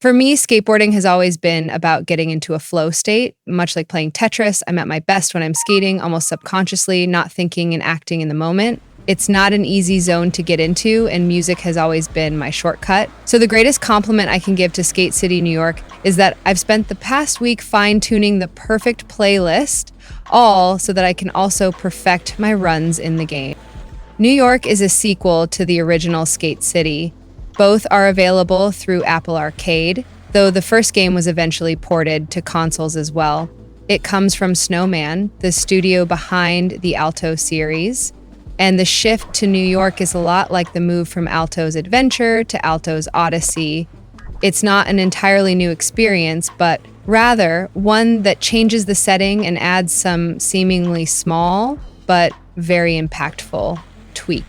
For me, skateboarding has always been about getting into a flow state. Much like playing Tetris, I'm at my best when I'm skating, almost subconsciously, not thinking and acting in the moment. It's not an easy zone to get into, and music has always been my shortcut. So the greatest compliment I can give to Skate City, New York, is that I've spent the past week fine-tuning the perfect playlist, all so that I can also perfect my runs in the game. New York is a sequel to the original Skate City. Both are available through Apple Arcade, though the first game was eventually ported to consoles as well. It comes from Snowman, the studio behind the Alto series, and the shift to New York is a lot like the move from Alto's Adventure to Alto's Odyssey. It's not an entirely new experience, but rather one that changes the setting and adds some seemingly small but very impactful tweaks.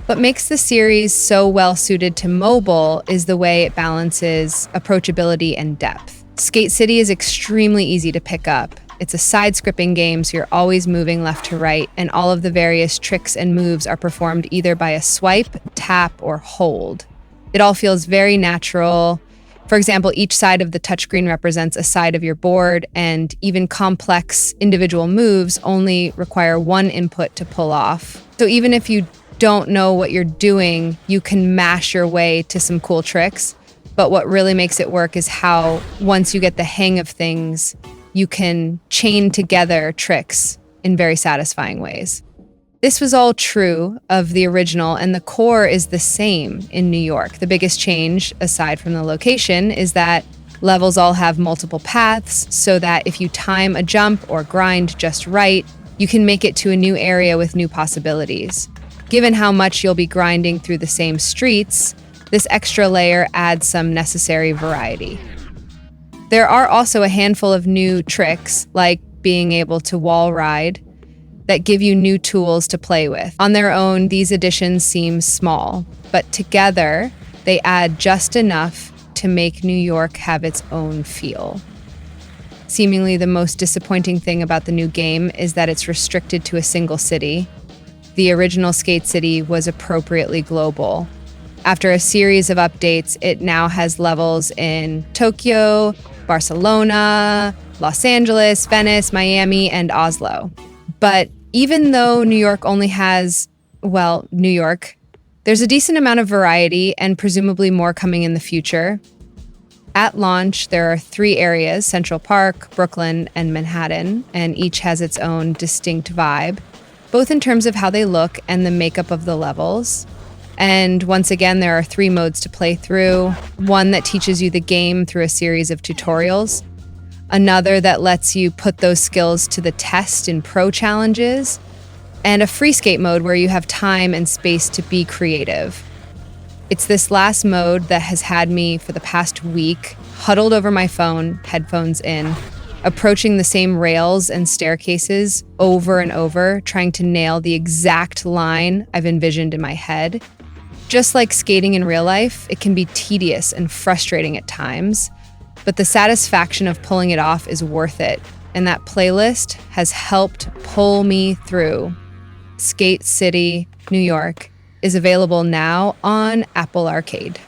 What makes the series so well suited to mobile is the way it balances approachability and depth. Skate City is extremely easy to pick up. It's a side-scripping game, so you're always moving left to right, and all of the various tricks and moves are performed either by a swipe, tap, or hold. It all feels very natural. For example, each side of the touchscreen represents a side of your board, and even complex individual moves only require one input to pull off. So even if you don't know what you're doing, you can mash your way to some cool tricks. But what really makes it work is how, once you get the hang of things, you can chain together tricks in very satisfying ways. This was all true of the original, and the core is the same in New York. The biggest change, aside from the location, is that levels all have multiple paths, so that if you time a jump or grind just right, you can make it to a new area with new possibilities. Given how much you'll be grinding through the same streets, this extra layer adds some necessary variety. There are also a handful of new tricks, like being able to wall ride, that give you new tools to play with. On their own, these additions seem small, but together, they add just enough to make New York have its own feel. Seemingly the most disappointing thing about the new game is that it's restricted to a single city. The original Skate City was appropriately global. After a series of updates, it now has levels in Tokyo, Barcelona, Los Angeles, Venice, Miami, and Oslo. But even though New York only has, New York, there's a decent amount of variety and presumably more coming in the future. At launch, there are 3 areas, Central Park, Brooklyn, and Manhattan, and each has its own distinct vibe, both in terms of how they look and the makeup of the levels. And once again, there are 3 modes to play through. One that teaches you the game through a series of tutorials. Another that lets you put those skills to the test in pro challenges. And a free skate mode where you have time and space to be creative. It's this last mode that has had me for the past week, huddled over my phone, headphones in, approaching the same rails and staircases over and over, trying to nail the exact line I've envisioned in my head. Just like skating in real life, it can be tedious and frustrating at times, but the satisfaction of pulling it off is worth it, and that playlist has helped pull me through. Skate City, New York is available now on Apple Arcade.